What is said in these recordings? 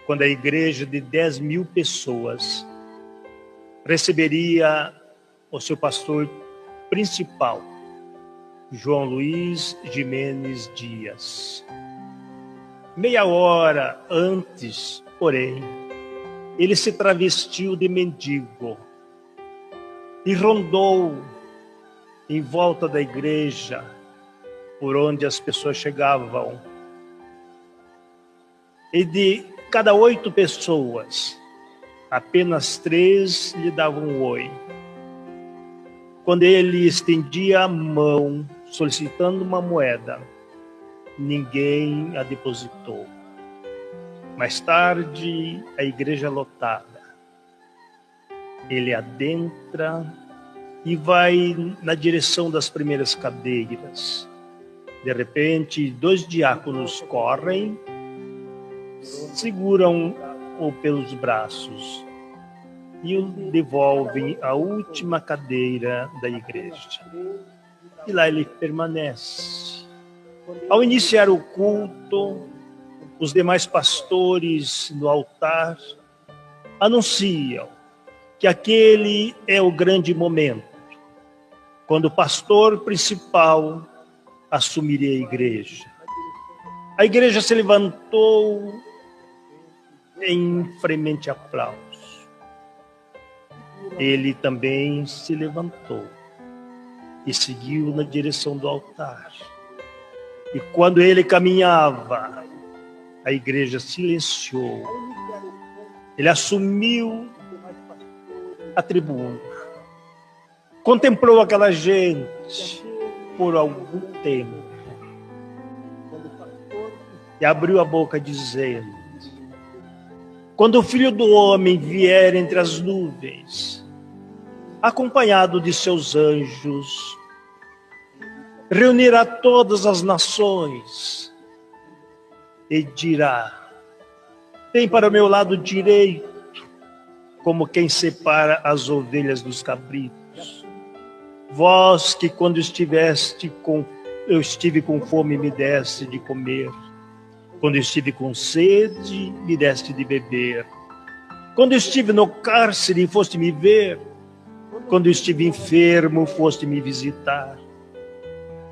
quando a igreja de 10.000 pessoas receberia o seu pastor principal, João Luiz Gimenez Dias. Meia hora antes, porém, ele se travestiu de mendigo e rondou em volta da igreja, por onde as pessoas chegavam. E de cada 8 pessoas, apenas 3 lhe davam um oi. Quando ele estendia a mão, solicitando uma moeda, ninguém a depositou. Mais tarde, a igreja lotada. Ele adentra e vai na direção das primeiras cadeiras. De repente, 2 diáconos correm, seguram-o pelos braços e o devolvem à última cadeira da igreja. E lá ele permanece. Ao iniciar o culto, os demais pastores no altar anunciam que aquele é o grande momento, quando o pastor principal assumiria a igreja. A igreja se levantou em fremente aplauso. Ele também se levantou e seguiu na direção do altar. E quando ele caminhava, a igreja silenciou. Ele assumiu a tribuna, contemplou aquela gente por algum tempo e abriu a boca dizendo: quando o Filho do Homem vier entre as nuvens, acompanhado de seus anjos, reunirá todas as nações e dirá: tem para o meu lado direito, como quem separa as ovelhas dos cabritos. Vós que quando eu estive com fome me deste de comer, quando eu estive com sede me deste de beber, quando eu estive no cárcere foste me ver, quando eu estive enfermo foste me visitar,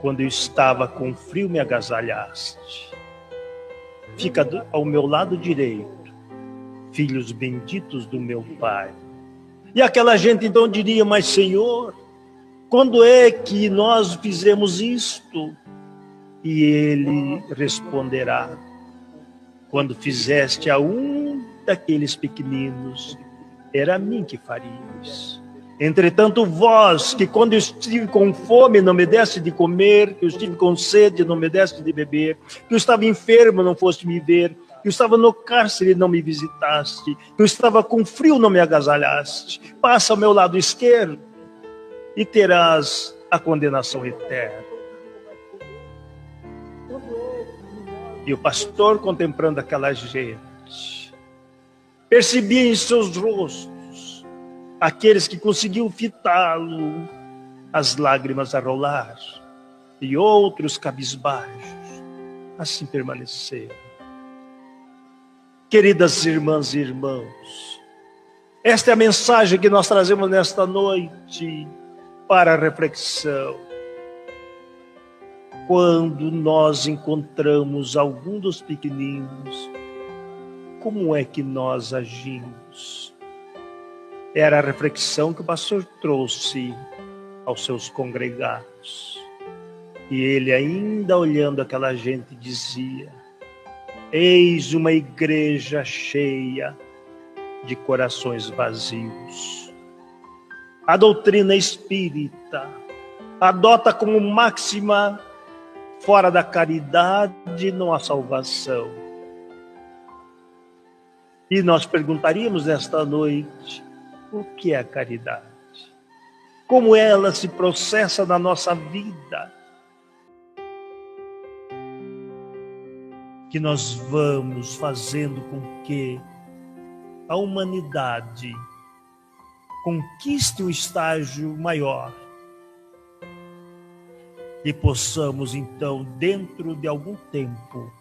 quando eu estava com frio me agasalhaste. Fica ao meu lado direito, filhos benditos do meu Pai. E aquela gente então diria: mas Senhor, quando é que nós fizemos isto? E ele responderá: quando fizeste a um daqueles pequeninos, era a mim que farias. Entretanto, vós, que quando eu estive com fome não me deste de comer, que eu estive com sede não me deste de beber, que eu estava enfermo não foste me ver, que eu estava no cárcere e não me visitaste, que eu estava com frio não me agasalhaste, passa ao meu lado esquerdo e terás a condenação eterna. E o pastor, contemplando aquela gente, percebia em seus rostos aqueles que conseguiam fitá-lo, as lágrimas a rolar, e outros cabisbaixos. Assim permaneceram. Queridas irmãs e irmãos, esta é a mensagem que nós trazemos nesta noite para a reflexão. Quando nós encontramos algum dos pequeninos, como é que nós agimos? Era a reflexão que o pastor trouxe aos seus congregados. E ele, ainda olhando aquela gente, dizia: eis uma igreja cheia de corações vazios. A doutrina espírita adota como máxima: fora da caridade não há salvação. E nós perguntaríamos nesta noite: o que é a caridade? Como ela se processa na nossa vida? Que nós vamos fazendo com que a humanidade conquiste um estágio maior e possamos então, dentro de algum tempo,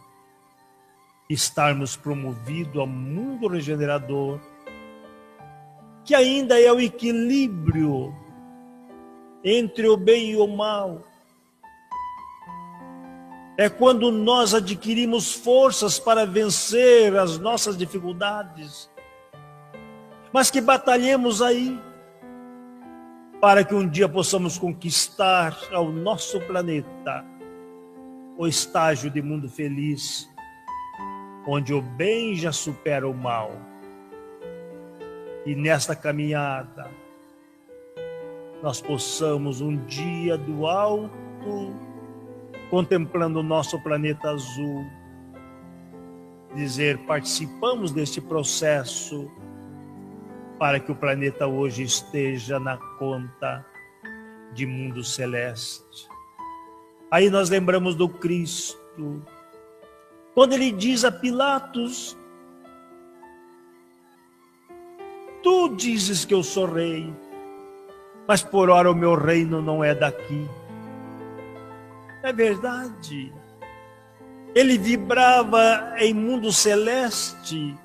estarmos promovidos ao mundo regenerador, que ainda é o equilíbrio entre o bem e o mal. É quando nós adquirimos forças para vencer as nossas dificuldades, mas que batalhemos aí, para que um dia possamos conquistar ao nosso planeta o estágio de mundo feliz, onde o bem já supera o mal. E nesta caminhada, nós possamos um dia do alto, contemplando o nosso planeta azul, dizer: participamos deste processo para que o planeta hoje esteja na conta de mundo celeste. Aí nós lembramos do Cristo, quando ele diz a Pilatos: tu dizes que eu sou rei, mas por ora o meu reino não é daqui. É verdade. Ele vibrava em mundo celeste,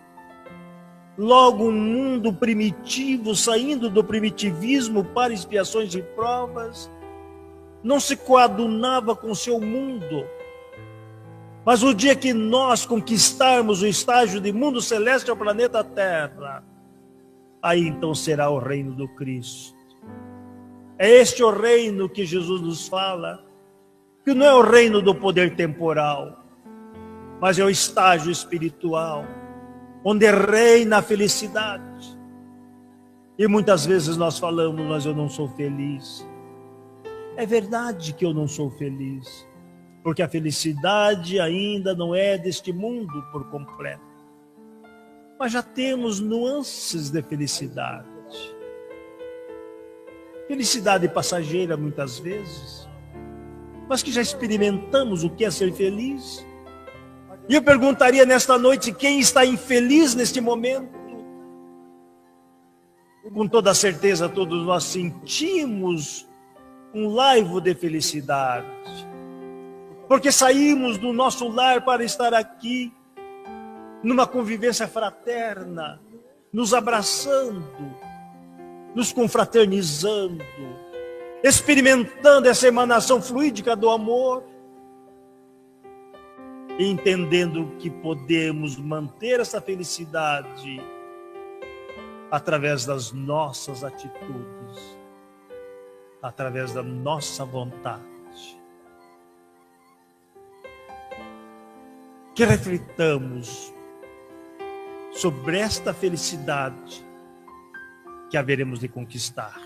logo um mundo primitivo, saindo do primitivismo para expiações e provas, não se coadunava com seu mundo. Mas o dia que nós conquistarmos o estágio de mundo celeste ao planeta Terra, aí então será o reino do Cristo. É este o reino que Jesus nos fala, que não é o reino do poder temporal, mas é o estágio espiritual, onde reina a felicidade. E muitas vezes nós falamos: mas eu não sou feliz. É verdade que eu não sou feliz, porque a felicidade ainda não é deste mundo por completo. Mas já temos nuances de felicidade. Felicidade passageira muitas vezes, mas que já experimentamos o que é ser feliz. E eu perguntaria nesta noite: quem está infeliz neste momento? Com toda certeza todos nós sentimos um laivo de felicidade, porque saímos do nosso lar para estar aqui, numa convivência fraterna, nos abraçando, nos confraternizando, experimentando essa emanação fluídica do amor, e entendendo que podemos manter essa felicidade através das nossas atitudes, através da nossa vontade. Que reflitamos sobre esta felicidade que haveremos de conquistar.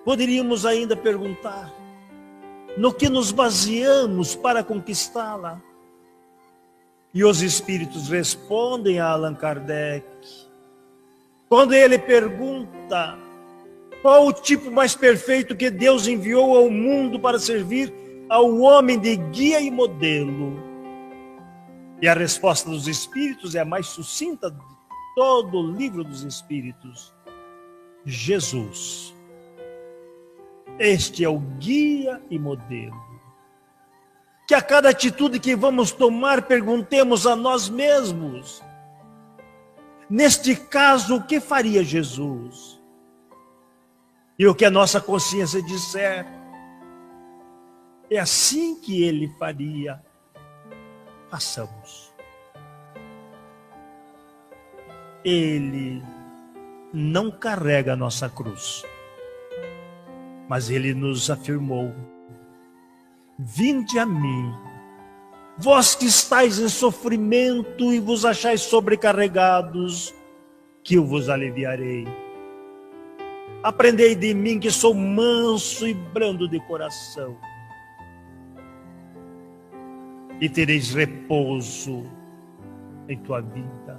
Poderíamos ainda perguntar: no que nos baseamos para conquistá-la? E os Espíritos respondem a Allan Kardec, quando ele pergunta: qual o tipo mais perfeito que Deus enviou ao mundo para servir ao homem de guia e modelo? E a resposta dos Espíritos é a mais sucinta de todo o livro dos Espíritos: Jesus. Este é o guia e modelo. Que a cada atitude que vamos tomar, perguntemos a nós mesmos: neste caso, o que faria Jesus? E o que a nossa consciência disser, é assim que ele faria. Façamos. Ele não carrega a nossa cruz, mas ele nos afirmou: vinde a mim, vós que estáis em sofrimento e vos achais sobrecarregados, que eu vos aliviarei. Aprendei de mim, que sou manso e brando de coração, e tereis repouso em tua vida,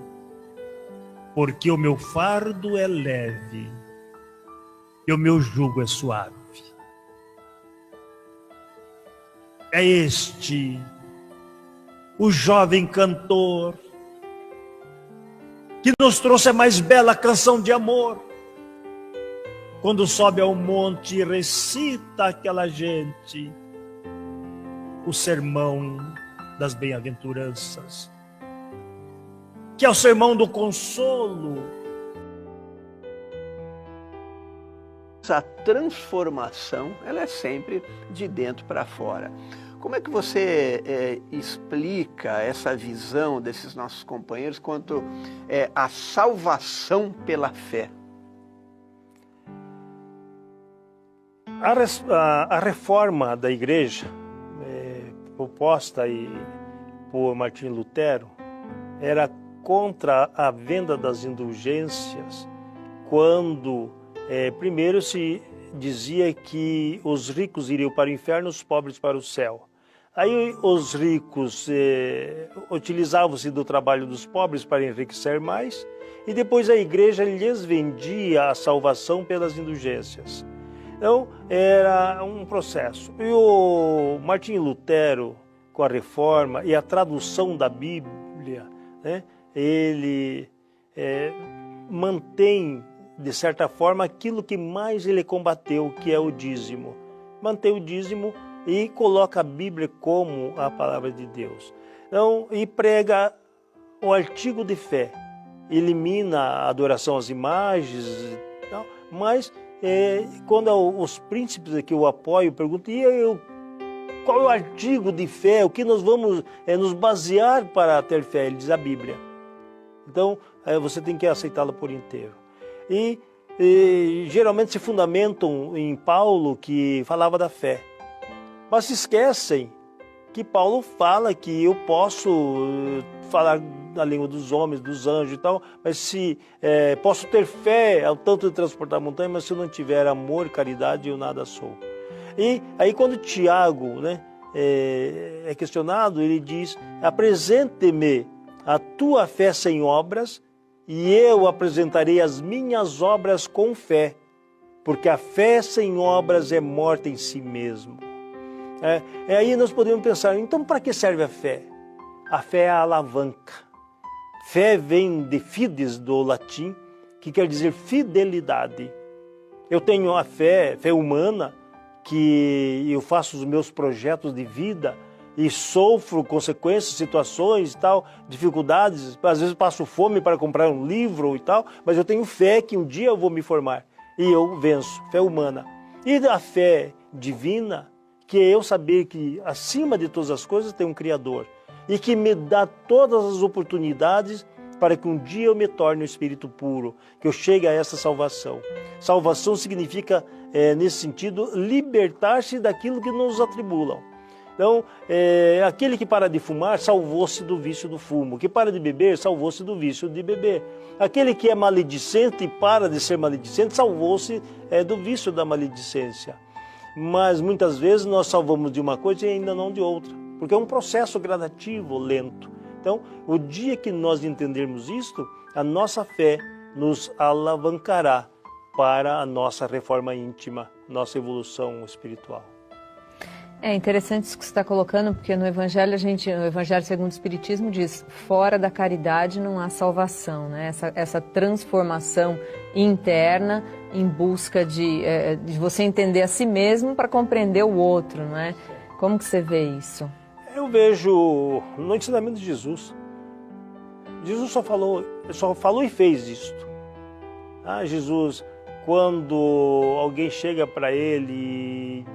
porque o meu fardo é leve e o meu jugo é suave. É este o jovem cantor que nos trouxe a mais bela canção de amor, quando sobe ao monte e recita aquela gente o sermão das bem-aventuranças, que é o sermão do consolo. A transformação, ela é sempre de dentro para fora. Como é que você explica essa visão desses nossos companheiros quanto à salvação pela fé? A reforma da igreja, proposta aí por Martim Lutero, era contra a venda das indulgências, quando primeiro se dizia que os ricos iriam para o inferno, os pobres para o céu. Aí os ricos utilizavam-se do trabalho dos pobres para enriquecer mais, e depois a igreja lhes vendia a salvação pelas indulgências. Então, era um processo. E o Martim Lutero, com a reforma e a tradução da Bíblia, né, ele mantém, de certa forma, aquilo que mais ele combateu, que é o dízimo. Mantém o dízimo e coloca a Bíblia como a palavra de Deus. Então, e prega o artigo de fé. Elimina a adoração às imagens, e tal, mas quando os príncipes que o apoiam perguntam, qual é o artigo de fé, o que nós vamos nos basear para ter fé? Ele diz a Bíblia. Então, você tem que aceitá-la por inteiro. E geralmente se fundamentam em Paulo, que falava da fé. Mas se esquecem que Paulo fala que eu posso falar da língua dos homens, dos anjos e tal, mas se posso ter fé ao tanto de transportar montanha, mas se eu não tiver amor e caridade, eu nada sou. E aí quando Tiago, né, é questionado, ele diz, apresente-me a tua fé sem obras, e eu apresentarei as minhas obras com fé, porque a fé sem obras é morta em si mesmo. Aí nós podemos pensar, então para que serve a fé? A fé é a alavanca. Fé vem de fides, do latim, que quer dizer fidelidade. Eu tenho a fé humana, que eu faço os meus projetos de vida e sofro consequências, situações e tal, dificuldades. Às vezes passo fome para comprar um livro e tal, mas eu tenho fé que um dia eu vou me formar e eu venço. Fé humana. E a fé divina, que é eu saber que acima de todas as coisas tem um Criador e que me dá todas as oportunidades para que um dia eu me torne um espírito puro, que eu chegue a essa salvação. Salvação significa, nesse sentido, libertar-se daquilo que nos atribulam. Então, aquele que para de fumar, salvou-se do vício do fumo. Que para de beber, salvou-se do vício de beber. Aquele que é maledicente e para de ser maledicente, salvou-se do vício da maledicência. Mas muitas vezes nós salvamos de uma coisa e ainda não de outra, porque é um processo gradativo, lento. Então, o dia que nós entendermos isto, a nossa fé nos alavancará para a nossa reforma íntima, nossa evolução espiritual. É interessante isso que você está colocando, porque no Evangelho, o Evangelho segundo o Espiritismo diz, fora da caridade não há salvação, né? Essa transformação interna em busca de você entender a si mesmo para compreender o outro, não é? Como que você vê isso? Eu vejo no ensinamento de Jesus. Jesus só falou e fez isto. Jesus, quando alguém chega para ele e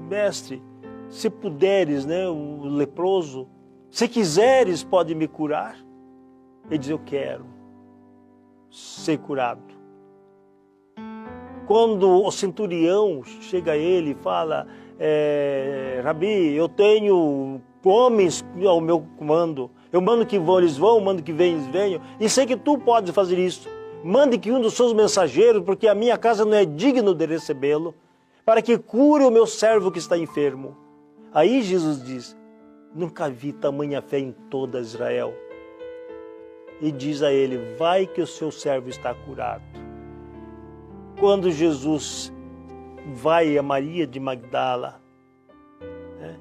mestre, se puderes, né, o leproso, se quiseres, pode me curar. Ele diz, eu quero ser curado. Quando o centurião chega a ele e fala, Rabi, eu tenho homens ao meu comando, eu mando que vão, eles vão, mando que vêm, eles venham, e sei que tu podes fazer isso. Mande que um dos seus mensageiros, porque a minha casa não é digno de recebê-lo, para que cure o meu servo que está enfermo. Aí Jesus diz, nunca vi tamanha fé em toda Israel. E diz a ele, vai que o seu servo está curado. Quando Jesus vai a Maria de Magdala, né,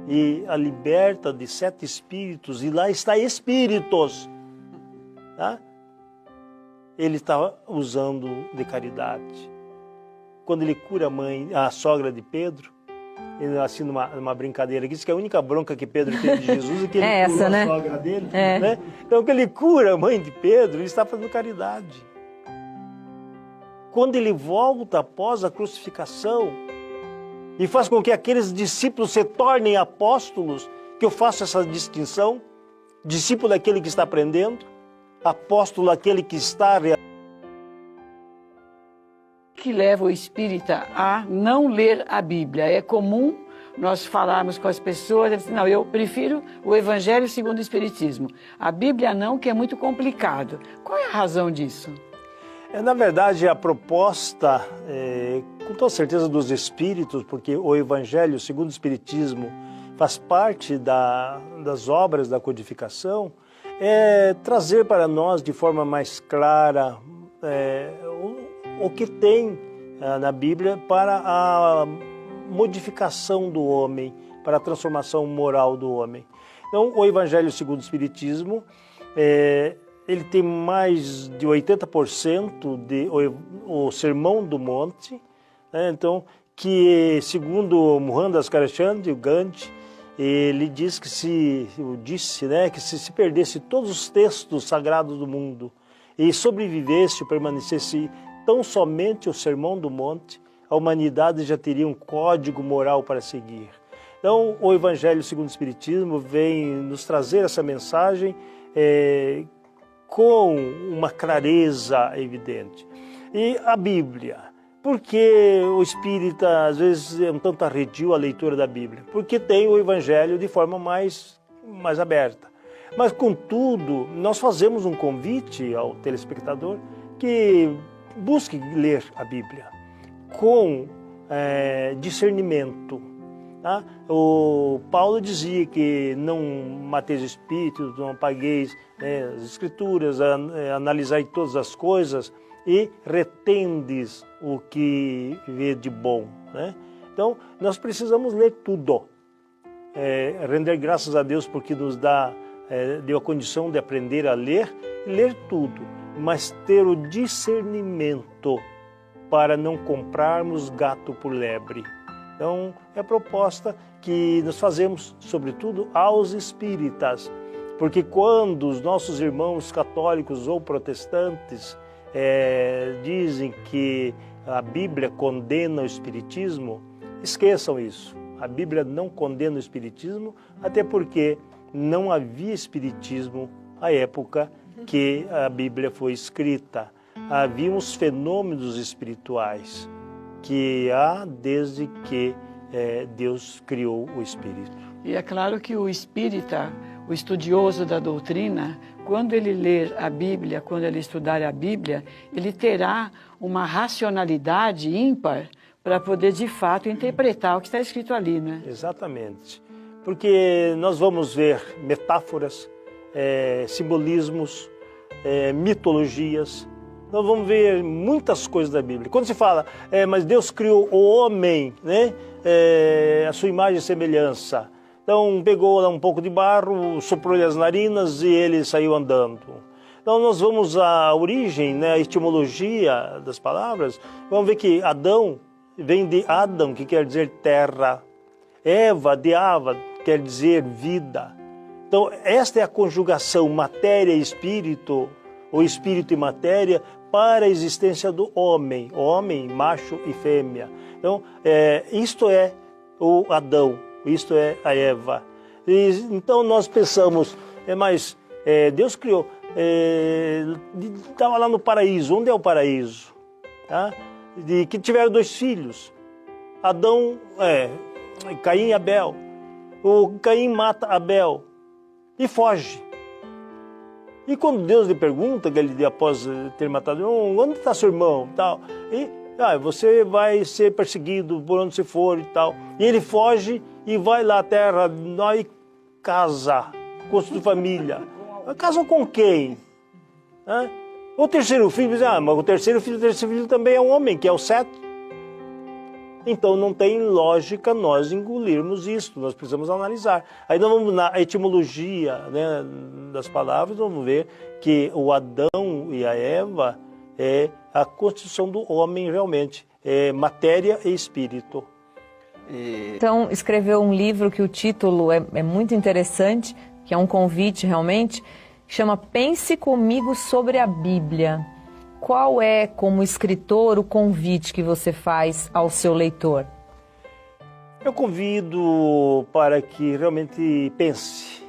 e a liberta de 7 espíritos, e lá está espíritos, tá? Ele está usando de caridade. Quando ele cura a sogra de Pedro, assim numa brincadeira aqui, diz que a única bronca que Pedro teve de Jesus é que ele essa, curou né? a sogra dele. É. Né? Então, que ele cura a mãe de Pedro, ele está fazendo caridade. Quando ele volta após a crucificação e faz com que aqueles discípulos se tornem apóstolos, que eu faço essa distinção, discípulo é aquele que está aprendendo, apóstolo é aquele que está que leva o espírita a não ler a Bíblia. É comum nós falarmos com as pessoas, eles dizem, não, eu prefiro o Evangelho segundo o Espiritismo. A Bíblia não, que é muito complicado. Qual é a razão disso? Na verdade, a proposta, com toda certeza, dos Espíritos, porque o Evangelho segundo o Espiritismo faz parte das obras da codificação, é trazer para nós de forma mais clara o que tem na Bíblia para a modificação do homem, para a transformação moral do homem. Então, o Evangelho segundo o Espiritismo, ele tem mais de 80% o Sermão do Monte, né? Então, que segundo Mohandas Karachand, o Gandhi, ele diz que que se perdesse todos os textos sagrados do mundo e sobrevivesse, permanecesse tão somente o Sermão do Monte, a humanidade já teria um código moral para seguir. Então, o Evangelho segundo o Espiritismo vem nos trazer essa mensagem com uma clareza evidente. E a Bíblia, porque o espírita às vezes é um tanto arredio a leitura da Bíblia? Porque tem o Evangelho de forma mais aberta. Mas, contudo, nós fazemos um convite ao telespectador que busque ler a Bíblia com discernimento. Tá? O Paulo dizia que não mateis espíritos, não apagueis as Escrituras, analisai todas as coisas e retendes o que vê de bom. Né? Então, nós precisamos ler tudo. Render graças a Deus porque nos deu a condição de aprender a ler tudo, mas ter o discernimento para não comprarmos gato por lebre. Então, é a proposta que nós fazemos, sobretudo, aos espíritas, porque quando os nossos irmãos católicos ou protestantes dizem que a Bíblia condena o espiritismo, esqueçam isso. A Bíblia não condena o espiritismo, até porque não havia espiritismo à época que a Bíblia foi escrita. Havia os fenômenos espirituais que há desde que Deus criou o Espírito. E é claro que o espírita, o estudioso da doutrina, quando ele ler a Bíblia, quando ele estudar a Bíblia, ele terá uma racionalidade ímpar para poder, de fato, interpretar o que está escrito ali, né? Exatamente. Porque nós vamos ver metáforas, simbolismos, mitologias. Nós vamos ver muitas coisas da Bíblia. Quando se fala, mas Deus criou o homem, né? A sua imagem e semelhança. Então pegou lá um pouco de barro, soprou-lhe as narinas e ele saiu andando. Então nós vamos à origem, né? A etimologia das palavras. Vamos ver que Adão vem de Adam, que quer dizer terra. Eva, de Ava, quer dizer vida. Então esta é a conjugação matéria e espírito, ou espírito e matéria, para a existência do homem, macho e fêmea. Então, isto é o Adão, isto é a Eva. Então nós pensamos, mas Deus criou, estava lá no paraíso. Onde é o paraíso? Tá? Que tiveram 2 filhos, Adão, Caim e Abel. O Caim mata Abel e foge. E quando Deus lhe pergunta, que ele após ter matado, onde está seu irmão? Tal, e você vai ser perseguido por onde você for e tal. E ele foge e vai lá à terra e casa, construi família. Casa com quem? O terceiro filho diz, mas o terceiro filho também é um homem, que é o Sete. Então não tem lógica nós engolirmos isso, nós precisamos analisar. Aí nós vamos na etimologia, né, das palavras, vamos ver que o Adão e a Eva é a constituição do homem realmente, é matéria e espírito. Então, escreveu um livro que o título é muito interessante, que é um convite realmente, que chama Pense Comigo sobre a Bíblia. Qual é, como escritor, o convite que você faz ao seu leitor? Eu convido para que realmente pense.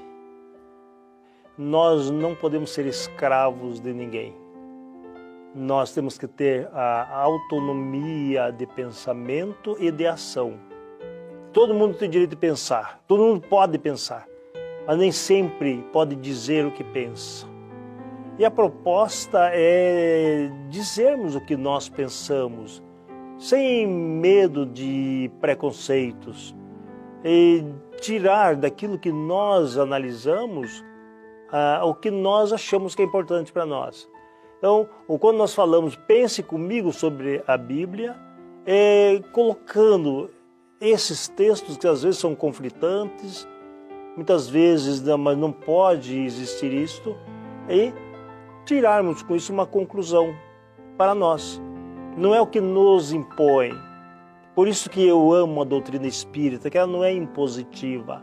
Nós não podemos ser escravos de ninguém. Nós temos que ter a autonomia de pensamento e de ação. Todo mundo tem direito de pensar, todo mundo pode pensar, mas nem sempre pode dizer o que pensa. E a proposta é dizermos o que nós pensamos, sem medo de preconceitos, e tirar daquilo que nós analisamos o que nós achamos que é importante para nós. Então, quando nós falamos, pense comigo sobre a Bíblia, colocando esses textos que às vezes são conflitantes, muitas vezes mas não pode existir isto, e tirarmos com isso uma conclusão para nós. Não é o que nos impõe. Por isso que eu amo a doutrina espírita, que ela não é impositiva,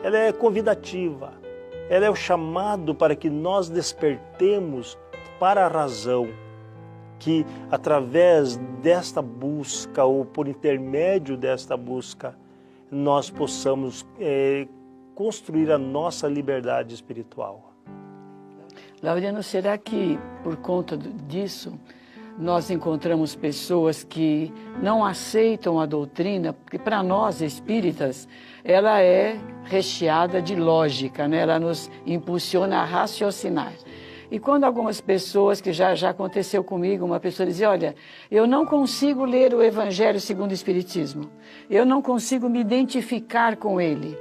ela é convidativa, ela é o chamado para que nós despertemos para a razão, que através desta busca ou por intermédio desta busca nós possamos construir a nossa liberdade espiritual. Laureano, será que por conta disso nós encontramos pessoas que não aceitam a doutrina? Porque para nós espíritas ela é recheada de lógica, né? Ela nos impulsiona a raciocinar. E quando algumas pessoas, que já aconteceu comigo, uma pessoa dizia, olha, eu não consigo ler o Evangelho segundo o Espiritismo, eu não consigo me identificar com ele.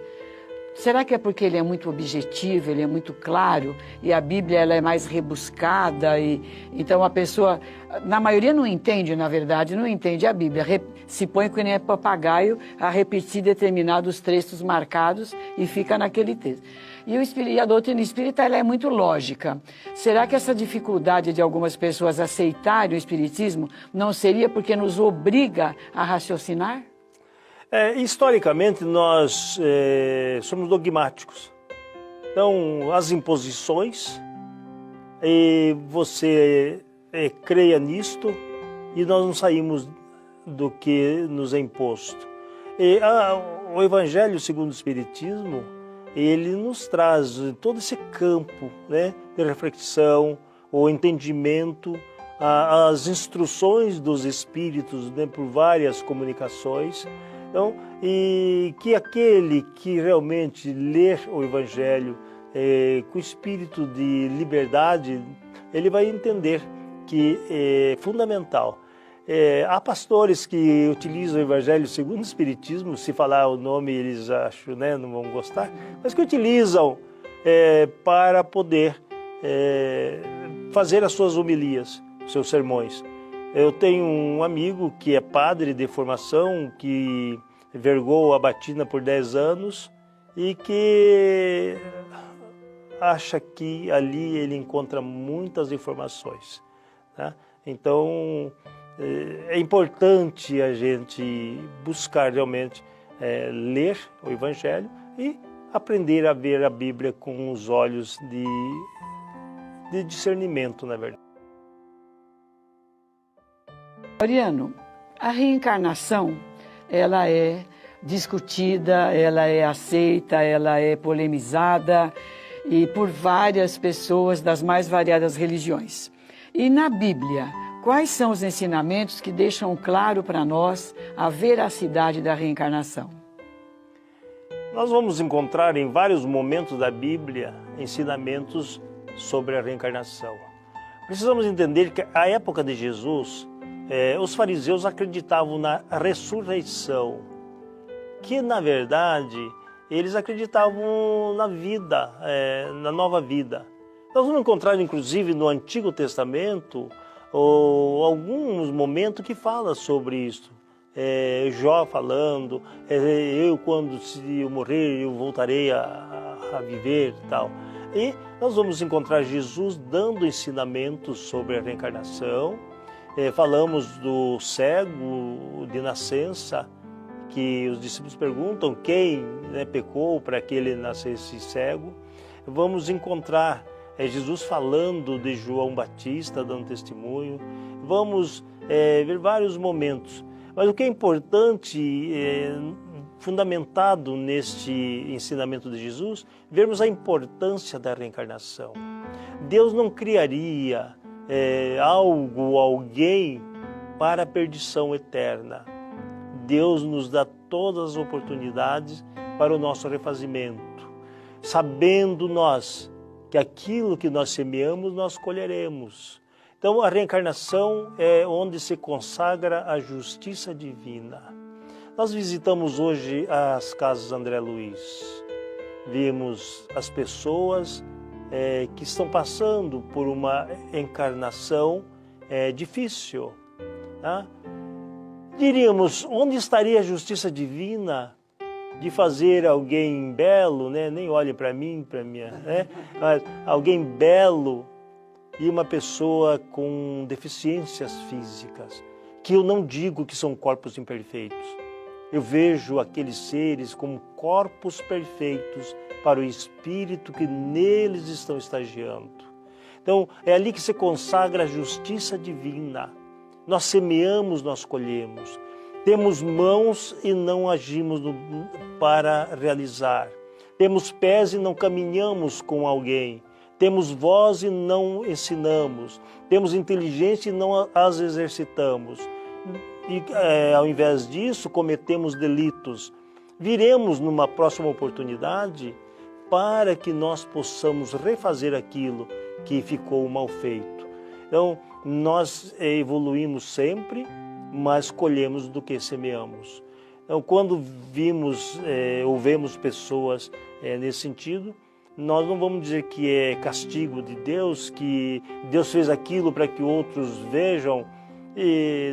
Será que é porque ele é muito objetivo, ele é muito claro, e a Bíblia ela é mais rebuscada, e então a pessoa, na maioria não entende, na verdade, não entende a Bíblia, se põe que nem papagaio a repetir determinados textos marcados e fica naquele texto. E a doutrina espírita ela é muito lógica. Será que essa dificuldade de algumas pessoas aceitarem o Espiritismo não seria porque nos obriga a raciocinar? Historicamente, nós somos dogmáticos. Então, as imposições, você creia nisto e nós não saímos do que nos é imposto. O Evangelho segundo o Espiritismo, ele nos traz todo esse campo, né, de reflexão, o entendimento, as instruções dos Espíritos, né, por várias comunicações. Então, e que aquele que realmente ler o Evangelho com espírito de liberdade, ele vai entender que é fundamental. Há pastores que utilizam o Evangelho segundo o Espiritismo, se falar o nome eles acham, né, não vão gostar, mas que utilizam para poder fazer as suas homilias, seus sermões. Eu tenho um amigo que é padre de formação, que vergou a batina por 10 anos e que acha que ali ele encontra muitas informações, né? Então, é importante a gente buscar realmente ler o Evangelho e aprender a ver a Bíblia com os olhos de discernimento, na verdade. Laureano, a reencarnação, ela é discutida, ela é aceita, ela é polemizada e por várias pessoas das mais variadas religiões. E na Bíblia, quais são os ensinamentos que deixam claro para nós a veracidade da reencarnação? Nós vamos encontrar em vários momentos da Bíblia ensinamentos sobre a reencarnação. Precisamos entender que à época de Jesus, os fariseus acreditavam na ressurreição, que na verdade eles acreditavam na vida, na nova vida. Nós vamos encontrar inclusive no Antigo Testamento alguns momentos que fala sobre isso. Jó falando, eu quando eu morrer eu voltarei a viver e tal. E nós vamos encontrar Jesus dando ensinamentos sobre a reencarnação. Falamos do cego de nascença, que os discípulos perguntam quem, né, pecou para que ele nascesse cego, vamos encontrar Jesus falando de João Batista, dando testemunho. Vamos ver vários momentos. Mas o que é importante, fundamentado neste ensinamento de Jesus, vermos a importância da reencarnação. Deus não criaria algo ou alguém para a perdição eterna. Deus nos dá todas as oportunidades para o nosso refazimento, sabendo nós que aquilo que nós semeamos, nós colheremos. Então, a reencarnação é onde se consagra a justiça divina. Nós visitamos hoje as casas André Luiz. Vimos as pessoas que estão passando por uma encarnação difícil. Tá? Diríamos, onde estaria a justiça divina de fazer alguém belo, né? Nem olhe para mim, para minha, né? Mas alguém belo e uma pessoa com deficiências físicas, que eu não digo que são corpos imperfeitos. Eu vejo aqueles seres como corpos perfeitos para o espírito que neles estão estagiando. Então, é ali que se consagra a justiça divina. Nós semeamos, nós colhemos. Temos mãos e não agimos para realizar. Temos pés e não caminhamos com alguém. Temos voz e não ensinamos. Temos inteligência e não as exercitamos. E ao invés disso, cometemos delitos. Viremos numa próxima oportunidade para que nós possamos refazer aquilo que ficou mal feito. Então, nós evoluímos sempre, mas colhemos do que semeamos. Então, quando vimos ou vemos pessoas nesse sentido, nós não vamos dizer que é castigo de Deus, que Deus fez aquilo para que outros vejam.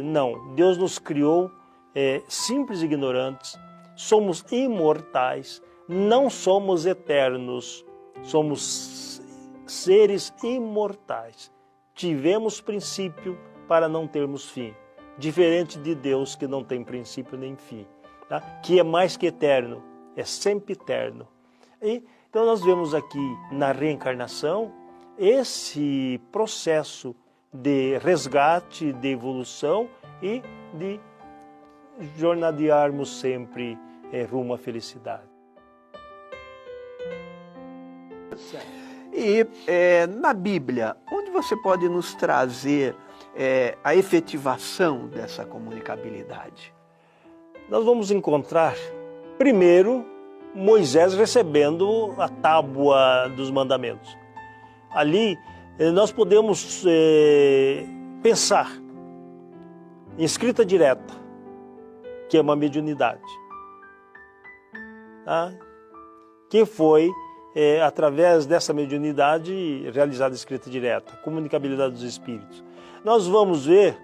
Não, Deus nos criou simples e ignorantes, somos imortais, não somos eternos, somos seres imortais. Tivemos princípio para não termos fim, diferente de Deus que não tem princípio nem fim, tá? Que é mais que eterno, é sempre eterno. Então nós vemos aqui na reencarnação esse processo de resgate, de evolução e de jornadearmos sempre rumo à felicidade. E na Bíblia, onde você pode nos trazer a efetivação dessa comunicabilidade? Nós vamos encontrar, primeiro, Moisés recebendo a tábua dos mandamentos. Ali, nós podemos pensar em escrita direta, que é uma mediunidade, tá? Que foi, através dessa mediunidade, realizada a escrita direta, comunicabilidade dos espíritos. Nós vamos ver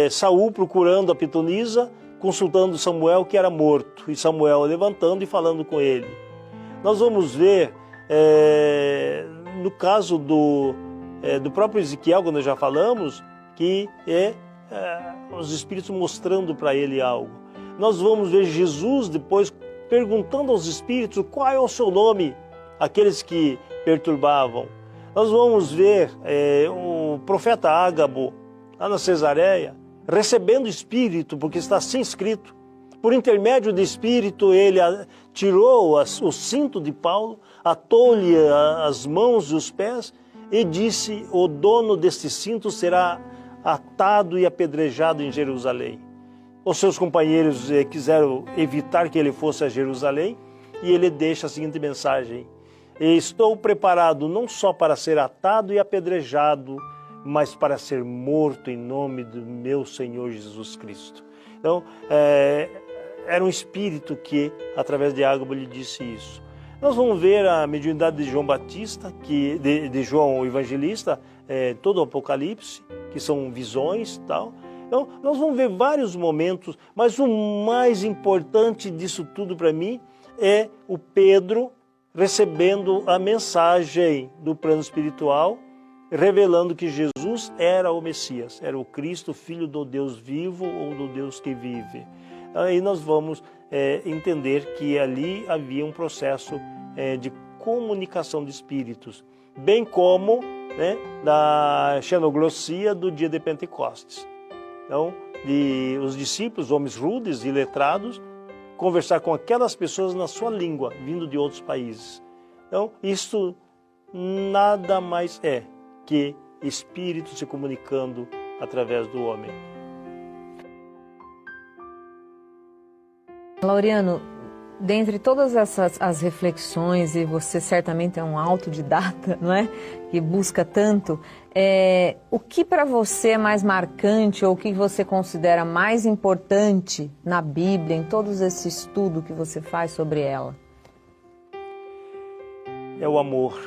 Saul procurando a pitonisa, consultando Samuel, que era morto, e Samuel levantando e falando com ele. Nós vamos ver, no caso do próprio Ezequiel, quando nós já falamos, que os espíritos mostrando para ele algo. Nós vamos ver Jesus depois perguntando aos espíritos qual é o seu nome, aqueles que perturbavam. Nós vamos ver o profeta Ágabo, lá na Cesareia, recebendo o espírito, porque está assim escrito. Por intermédio do espírito, ele tirou o cinto de Paulo, atou-lhe as mãos e os pés e disse: o dono deste cinto será atado e apedrejado em Jerusalém. Os seus companheiros quiseram evitar que ele fosse a Jerusalém e ele deixa a seguinte mensagem: estou preparado não só para ser atado e apedrejado, mas para ser morto em nome do meu Senhor Jesus Cristo. Então, era um espírito que, através de Ágabo, lhe disse isso. Nós vamos ver a mediunidade de João Batista, de João o Evangelista, todo o Apocalipse, que são visões e tal. Então, nós vamos ver vários momentos, mas o mais importante disso tudo para mim é o Pedro recebendo a mensagem do plano espiritual, revelando que Jesus era o Messias, era o Cristo, filho do Deus vivo ou do Deus que vive. Aí nós vamos entender que ali havia um processo de comunicação de espíritos, bem como, né, da xenoglossia do dia de Pentecostes. Então, os discípulos, homens rudes e letrados, conversar com aquelas pessoas na sua língua, vindo de outros países. Então, isso nada mais é que espírito se comunicando através do homem. Laureano, dentre todas as reflexões, e você certamente é um autodidata, não é? Que busca tanto, o que para você é mais marcante ou o que você considera mais importante na Bíblia, em todo esse estudo que você faz sobre ela? É o amor.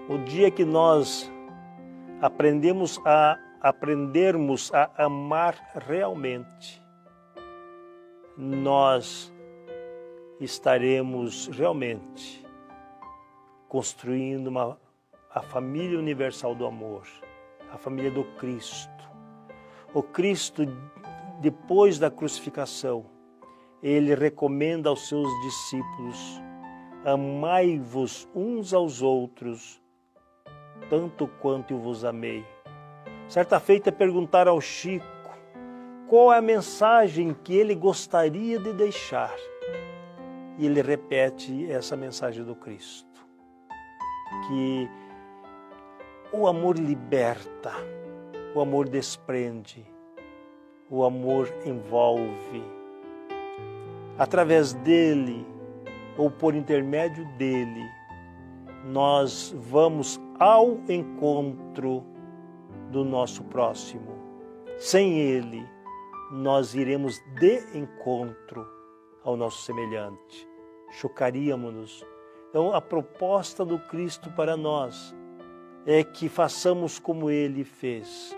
O dia que nós aprendermos a amar realmente, nós estaremos realmente construindo a família universal do amor, a família do Cristo. O Cristo, depois da crucificação, ele recomenda aos seus discípulos: amai-vos uns aos outros, tanto quanto eu vos amei. Certa feita perguntaram ao Chico qual é a mensagem que ele gostaria de deixar. E ele repete essa mensagem do Cristo, que o amor liberta, o amor desprende, o amor envolve. Através dele, ou por intermédio dele, nós vamos ao encontro do nosso próximo. Sem ele, nós iremos de encontro ao nosso semelhante. Chocaríamos-nos. Então, a proposta do Cristo para nós é que façamos como ele fez.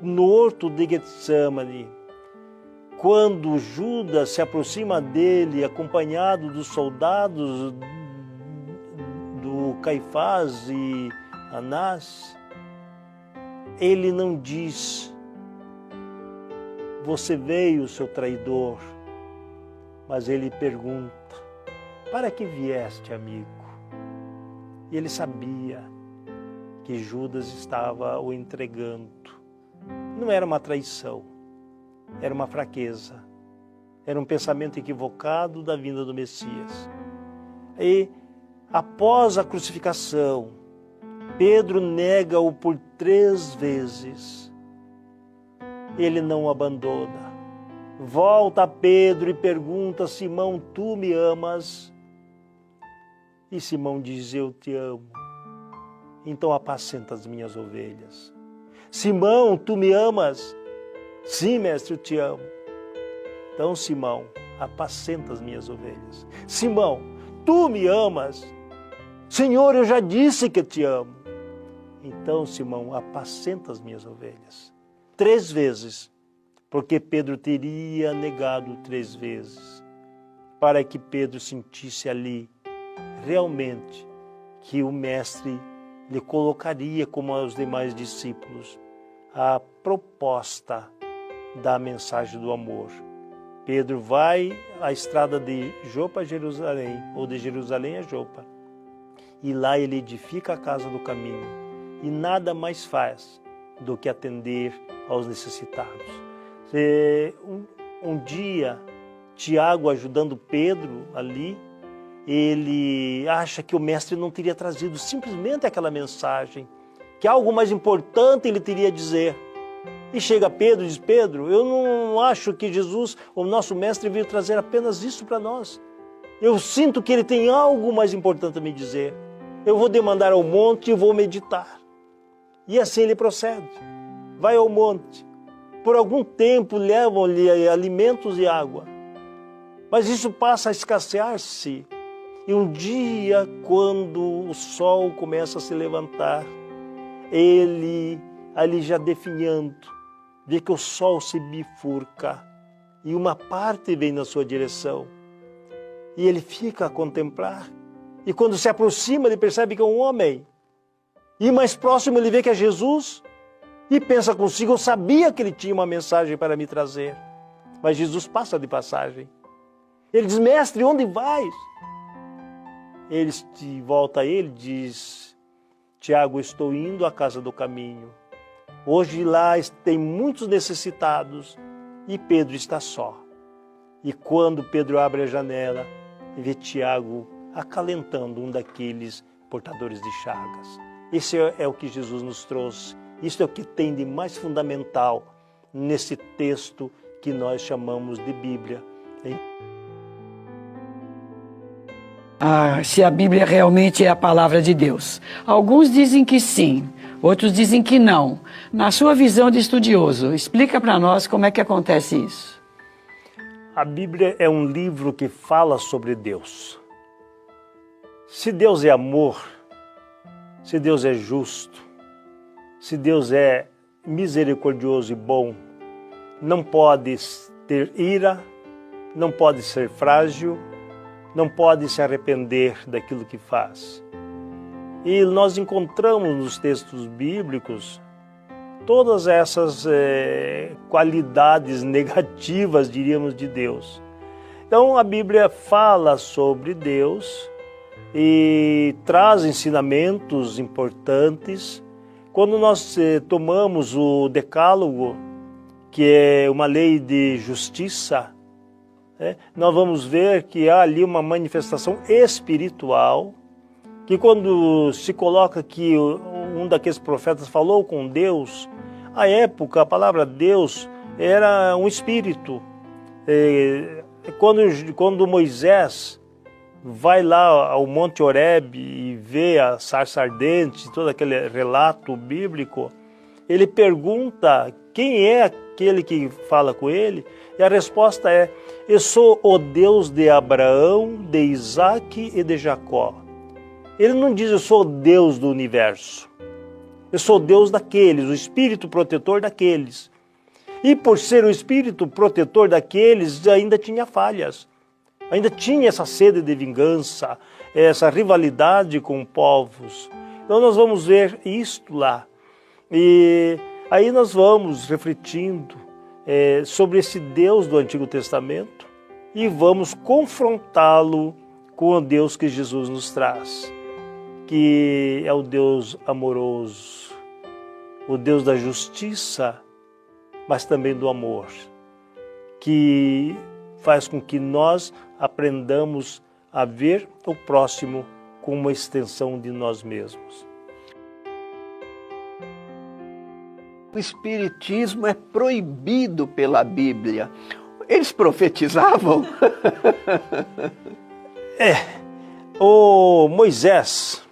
No horto de Getsemane, quando Judas se aproxima dele, acompanhado dos soldados do Caifás e Anás, ele não diz: você veio, seu traidor, mas ele pergunta: para que vieste, amigo? E ele sabia que Judas estava o entregando. Não era uma traição, era uma fraqueza, era um pensamento equivocado da vinda do Messias. E após a crucificação, Pedro nega-o por 3 vezes. Ele não o abandona. Volta a Pedro e pergunta: Simão, tu me amas? E Simão diz: eu te amo. Então apacenta as minhas ovelhas. Simão, tu me amas? Sim, mestre, eu te amo. Então, Simão, apacenta as minhas ovelhas. Simão, tu me amas? Senhor, eu já disse que te amo. Então, Simão, apacenta as minhas ovelhas. 3 vezes, porque Pedro teria negado 3 vezes, para que Pedro sentisse ali, realmente, que o Mestre lhe colocaria, como aos demais discípulos, a proposta da mensagem do amor. Pedro vai à estrada de Jopa a Jerusalém, ou de Jerusalém a Jopa, e lá ele edifica a casa do caminho, e nada mais faz do que atender aos necessitados. Um dia, Tiago, ajudando Pedro ali, ele acha que o mestre não teria trazido simplesmente aquela mensagem, que algo mais importante ele teria a dizer. E chega Pedro e diz: Pedro, eu não acho que Jesus, o nosso mestre, veio trazer apenas isso para nós. Eu sinto que ele tem algo mais importante a me dizer. Eu vou demandar ao monte e vou meditar. E assim ele procede. Vai ao monte. Por algum tempo levam-lhe alimentos e água. Mas isso passa a escassear-se. E um dia, quando o sol começa a se levantar, ele, ali já definhando, vê que o sol se bifurca e uma parte vem na sua direção. E ele fica a contemplar. E quando se aproxima, ele percebe que é um homem. E mais próximo ele vê que é Jesus. E pensa consigo: eu sabia que ele tinha uma mensagem para me trazer. mas Jesus passa de passagem. Ele diz, mestre, onde vais? Ele volta a ele e diz, Tiago, estou indo à casa do caminho. Hoje lá tem muitos necessitados e Pedro está só. E quando Pedro abre a janela, vê Tiago acalentando um daqueles portadores de chagas. Esse é o que Jesus nos trouxe. Isso é o que tem de mais fundamental nesse texto que nós chamamos de Bíblia. Se a Bíblia realmente é a palavra de Deus. Alguns dizem que sim, outros dizem que não. Na sua visão de estudioso, explica para nós como é que acontece isso. A Bíblia é um livro que fala sobre Deus. Se Deus é amor, se Deus é justo, se Deus é misericordioso e bom, não pode ter ira, não pode ser frágil, não pode se arrepender daquilo que faz. E nós encontramos nos textos bíblicos todas essas qualidades negativas, diríamos, de Deus. Então a Bíblia fala sobre Deus e traz ensinamentos importantes. Quando nós tomamos o Decálogo, que é uma lei de justiça, nós vamos ver que há ali uma manifestação espiritual, que quando se coloca que um daqueles profetas falou com Deus, à época a palavra Deus era um espírito. Quando Moisés vai lá ao Monte Horebe e vê a sarça ardente, todo aquele relato bíblico, ele pergunta quem é aquele que fala com ele, e a resposta é, eu sou o Deus de Abraão, de Isaac e de Jacó. Ele não diz, eu sou o Deus do universo. Eu sou o Deus daqueles, o Espírito protetor daqueles. E por ser o Espírito protetor daqueles, ainda tinha falhas. Ainda tinha essa sede de vingança, essa rivalidade com povos. Então nós vamos ver isto lá. E aí nós vamos refletindo sobre esse Deus do Antigo Testamento e vamos confrontá-lo com o Deus que Jesus nos traz, que é o Deus amoroso, o Deus da justiça, mas também do amor, que faz com que nós aprendamos a ver o próximo como uma extensão de nós mesmos. O espiritismo é proibido pela Bíblia. Eles profetizavam? O Moisés,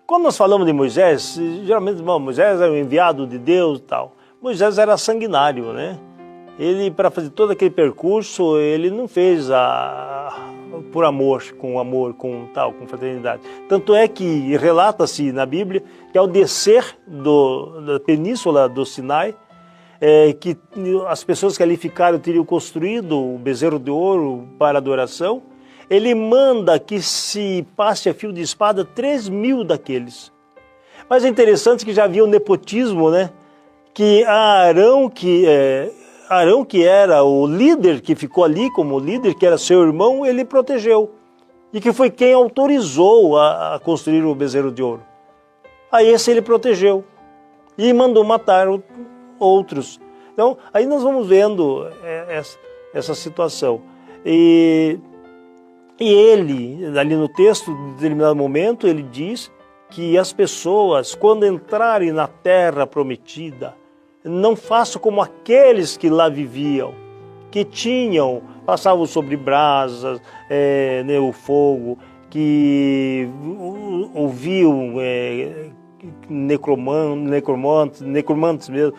quando nós falamos de Moisés, geralmente Moisés é o enviado de Deus e tal. Moisés era sanguinário, né? Ele, para fazer todo aquele percurso, ele não fez por amor, com fraternidade. Tanto é que relata-se na Bíblia que ao descer da península do Sinai, que as pessoas que ali ficaram teriam construído o bezerro de ouro para adoração, ele manda que se passe a fio de espada 3.000 daqueles. Mas é interessante que já havia o nepotismo, né? Que Arão, que era o líder, que ficou ali como líder, que era seu irmão, ele protegeu. E que foi quem autorizou a construir o bezerro de ouro. Aí esse ele protegeu. E mandou matar outros. Então, aí nós vamos vendo essa situação. E ele, ali no texto, em determinado momento, ele diz que as pessoas, quando entrarem na terra prometida, não façam como aqueles que lá viviam, que passavam sobre brasas, o fogo, que ouviam necromantes mesmo,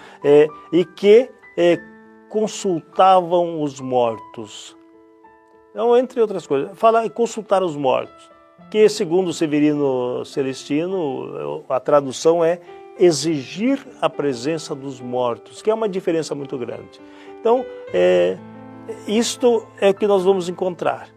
e que consultavam os mortos. Então, entre outras coisas, consultar os mortos, que segundo o Severino Celestino, a tradução é exigir a presença dos mortos, que é uma diferença muito grande. Então, isto é o que nós vamos encontrar.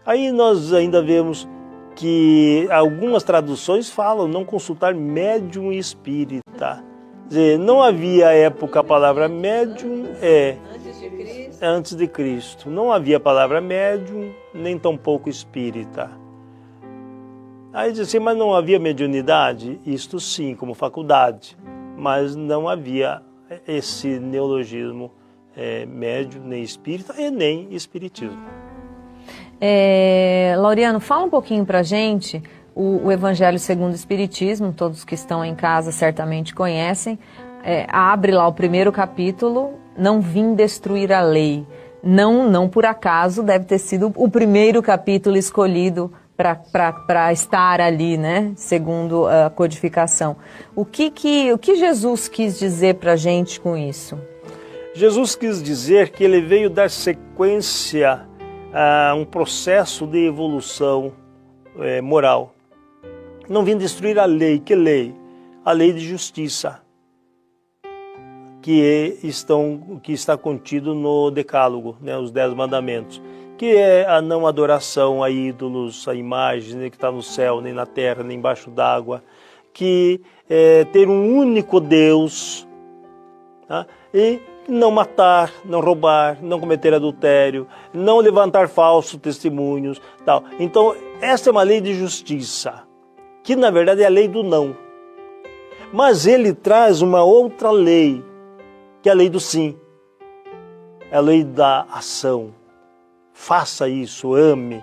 Aí nós ainda vemos que algumas traduções falam não consultar médium espírita. Quer dizer, não havia à época a palavra médium, Antes de Cristo. Não havia palavra médium, nem tampouco espírita. Aí diz assim, mas não havia mediunidade? Isto sim, como faculdade. Mas não havia esse neologismo médium, nem espírita e nem espiritismo. Laureano, fala um pouquinho pra gente o Evangelho segundo o Espiritismo, todos que estão em casa certamente conhecem. Abre lá o primeiro capítulo, não vim destruir a lei. Não por acaso deve ter sido o primeiro capítulo escolhido para estar ali, né? Segundo a codificação. O que Jesus quis dizer para a gente com isso? Jesus quis dizer que ele veio dar sequência a um processo de evolução moral. Não vim destruir a lei. Que lei? A lei de justiça, que está contido no Decálogo, né, os 10 mandamentos, que é a não adoração a ídolos, a imagens, nem que está no céu, nem na terra, nem embaixo d'água, que é ter um único Deus, tá? E não matar, não roubar, não cometer adultério, não levantar falsos testemunhos, tal. Então, essa é uma lei de justiça, que na verdade é a lei do não. Mas ele traz uma outra lei, que é a lei do sim, é a lei da ação. Faça isso, ame,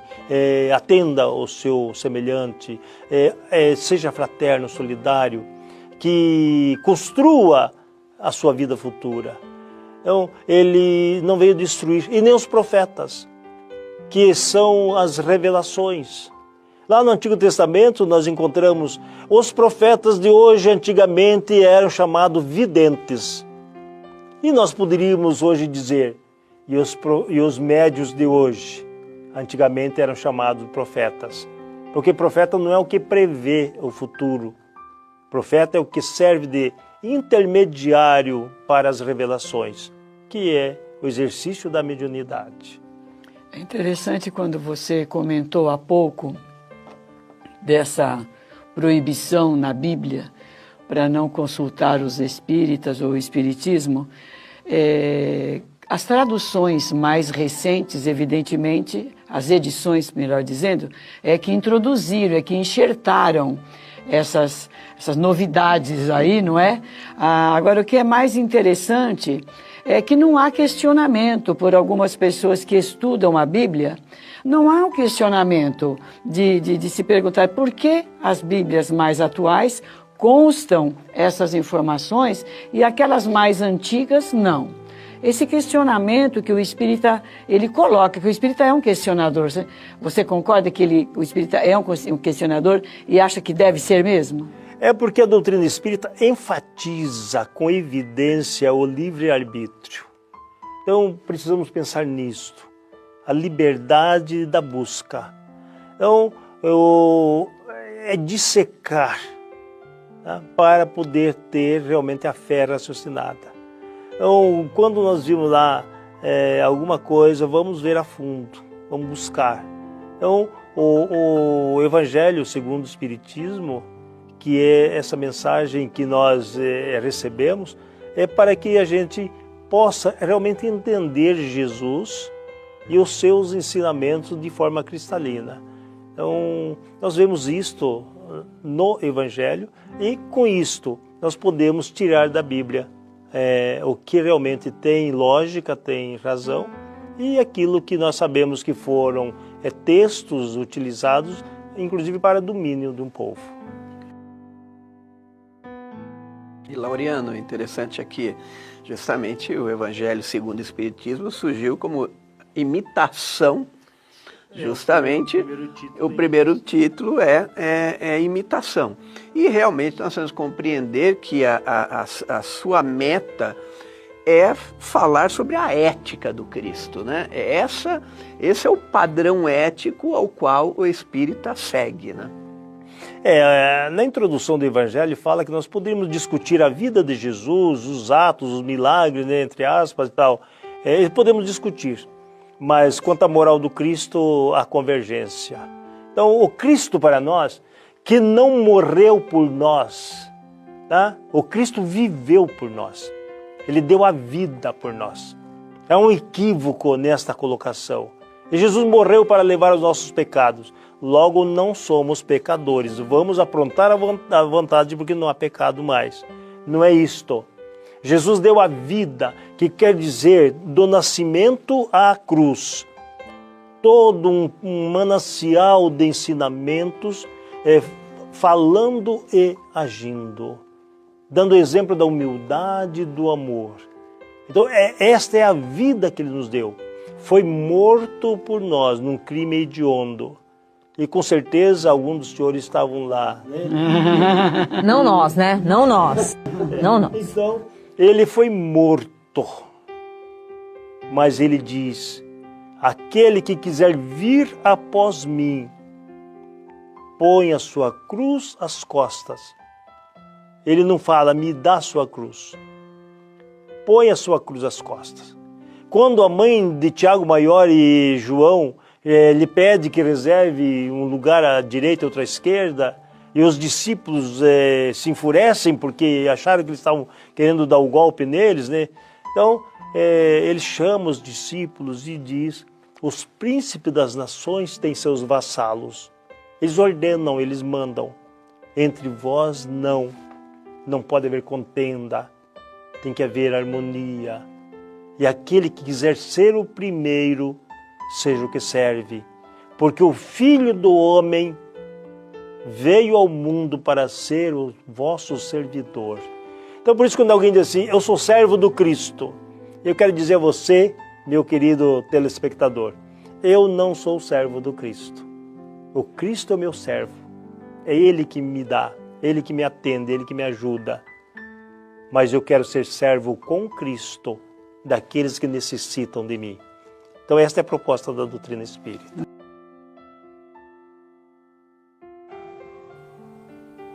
atenda ao seu semelhante, seja fraterno, solidário, que construa a sua vida futura. Então, ele não veio destruir, e nem os profetas, que são as revelações. Lá no Antigo Testamento nós encontramos os profetas de hoje, antigamente eram chamados videntes. E nós poderíamos hoje dizer, e os médios de hoje, antigamente eram chamados profetas. Porque profeta não é o que prevê o futuro. Profeta é o que serve de intermediário para as revelações, que é o exercício da mediunidade. É interessante quando você comentou há pouco dessa proibição na Bíblia para não consultar os espíritas ou o espiritismo. As traduções mais recentes, evidentemente, as edições, melhor dizendo, que introduziram, que enxertaram essas novidades aí, não é? Agora, o que é mais interessante é que não há questionamento por algumas pessoas que estudam a Bíblia, não há um questionamento de se perguntar por que as Bíblias mais atuais constam essas informações e aquelas mais antigas não. Esse questionamento que o espírita ele coloca, que o espírita é um questionador, você concorda que o espírita é um questionador e acha que deve ser mesmo? É porque a doutrina espírita enfatiza com evidência o livre-arbítrio. Então precisamos pensar nisto, a liberdade da busca. Então é dissecar, tá? Para poder ter realmente a fé raciocinada. Então, quando nós vimos lá alguma coisa, vamos ver a fundo, vamos buscar. Então, o Evangelho segundo o Espiritismo, que é essa mensagem que nós recebemos, é para que a gente possa realmente entender Jesus e os seus ensinamentos de forma cristalina. Então, nós vemos isto no Evangelho e, com isto, nós podemos tirar da Bíblia o que realmente tem lógica, tem razão, e aquilo que nós sabemos que foram textos utilizados, inclusive para domínio de um povo. E Laureano, interessante aqui, justamente o Evangelho segundo o Espiritismo surgiu como imitação, justamente o primeiro título é imitação. E realmente nós temos que compreender que a sua meta é falar sobre a ética do Cristo, né? Esse é o padrão ético ao qual o espírita segue, né? Na introdução do Evangelho fala que nós poderíamos discutir a vida de Jesus, os atos, os milagres, né, entre aspas e tal. Podemos discutir, mas quanto à moral do Cristo, a convergência. Então, o Cristo para nós, que não morreu por nós, tá? O Cristo viveu por nós. Ele deu a vida por nós. Há um equívoco nesta colocação. E Jesus morreu para levar os nossos pecados. Logo, não somos pecadores. Vamos aprontar a vontade porque não há pecado mais. Não é isto. Jesus deu a vida, que quer dizer do nascimento à cruz. Todo um manancial de ensinamentos, falando e agindo. Dando exemplo da humildade e do amor. Então, esta é a vida que Ele nos deu. Foi morto por nós num crime hediondo. E com certeza alguns dos senhores estavam lá, né? Não nós, né? Não nós. Não nós. Então, Ele foi morto. Mas Ele diz, aquele que quiser vir após mim, põe a sua cruz às costas. Ele não fala, me dá a sua cruz. Põe a sua cruz às costas. Quando a mãe de Tiago Maior e João lhe pede que reserve um lugar à direita e outro à esquerda, e os discípulos se enfurecem porque acharam que eles estavam querendo dar o golpe neles, né? Então, ele chama os discípulos e diz, os príncipes das nações têm seus vassalos. Eles ordenam, eles mandam. Entre vós, não pode haver contenda, tem que haver harmonia. E aquele que quiser ser o primeiro, seja o que serve. Porque o Filho do Homem veio ao mundo para ser o vosso servidor. Então, por isso, quando alguém diz assim, eu sou servo do Cristo, eu quero dizer a você, meu querido telespectador, eu não sou servo do Cristo. O Cristo é o meu servo. É Ele que me dá, Ele que me atende, Ele que me ajuda. Mas eu quero ser servo com Cristo, daqueles que necessitam de mim. Então esta é a proposta da doutrina espírita.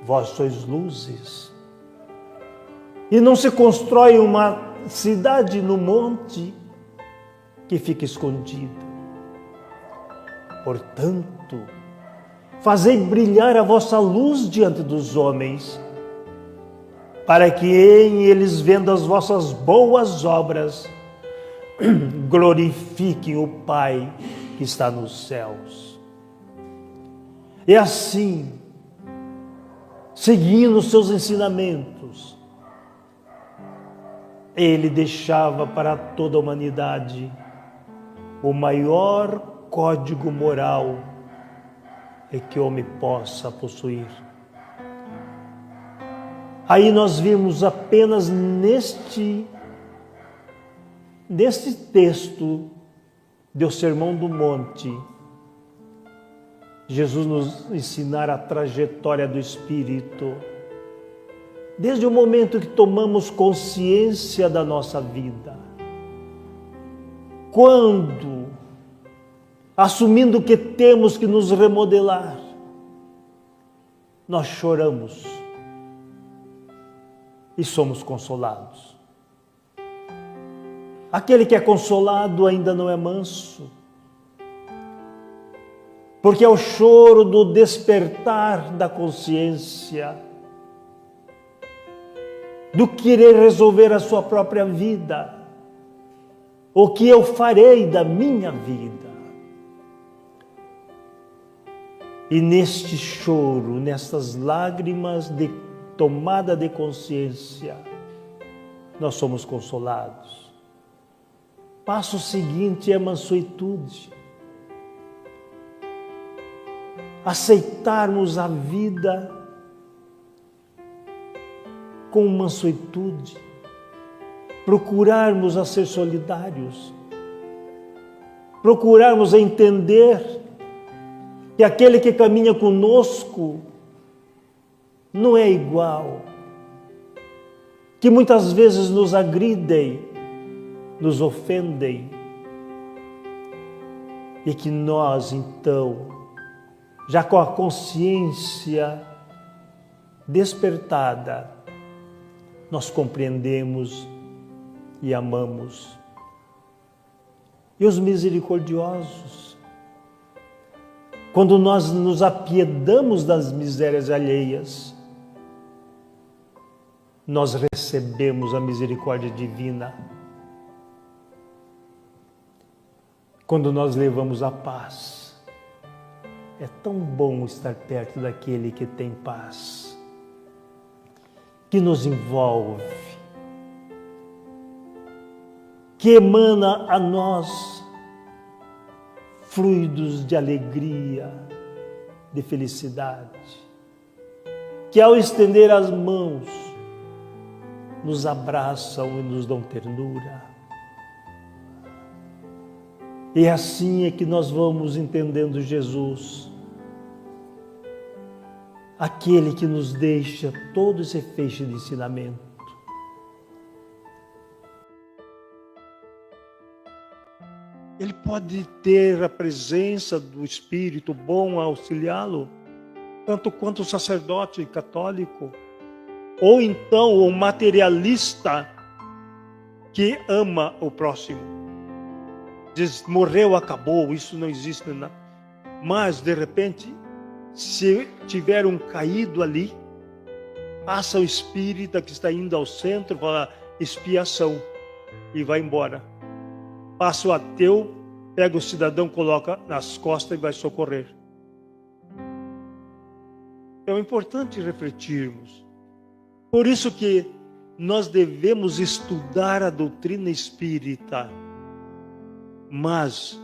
Vós sois luzes. E não se constrói uma cidade no monte que fica escondida. Portanto, fazei brilhar a vossa luz diante dos homens, para que em eles, vendo as vossas boas obras, glorifiquem o Pai que está nos céus. E assim, seguindo os seus ensinamentos, Ele deixava para toda a humanidade o maior código moral que o homem possa possuir. Aí nós vimos apenas neste texto do Sermão do Monte, Jesus nos ensinar a trajetória do Espírito, desde o momento que tomamos consciência da nossa vida, quando, assumindo que temos que nos remodelar, nós choramos e somos consolados. Aquele que é consolado ainda não é manso, porque é o choro do despertar da consciência, do querer resolver a sua própria vida, o que eu farei da minha vida. E neste choro, nestas lágrimas de tomada de consciência, nós somos consolados. Passo seguinte é a mansuetude. Aceitarmos a vida com mansuetude. Procurarmos a ser solidários. Procurarmos a entender que aquele que caminha conosco não é igual, que muitas vezes nos agridem, nos ofendem, e que nós, então, já com a consciência despertada, nós compreendemos e amamos. E os misericordiosos, quando nós nos apiedamos das misérias alheias, nós recebemos a misericórdia divina. quando nós levamos a paz. É tão bom estar perto daquele que tem paz, que nos envolve, que emana a nós fluidos de alegria, de felicidade, que ao estender as mãos, nos abraçam e nos dão ternura. E assim é que nós vamos entendendo Jesus, aquele que nos deixa todo esse feixe de ensinamento. Ele pode ter a presença do Espírito bom a auxiliá-lo, tanto quanto o sacerdote católico, ou então o materialista que ama o próximo. Diz, morreu, acabou, isso não existe. Não. Mas, de repente, se tiver um caído ali, passa o espírita que está indo ao centro, fala expiação, e vai embora. Passa o ateu, pega o cidadão, coloca nas costas e vai socorrer. É importante refletirmos. Por isso que nós devemos estudar a doutrina espírita, mas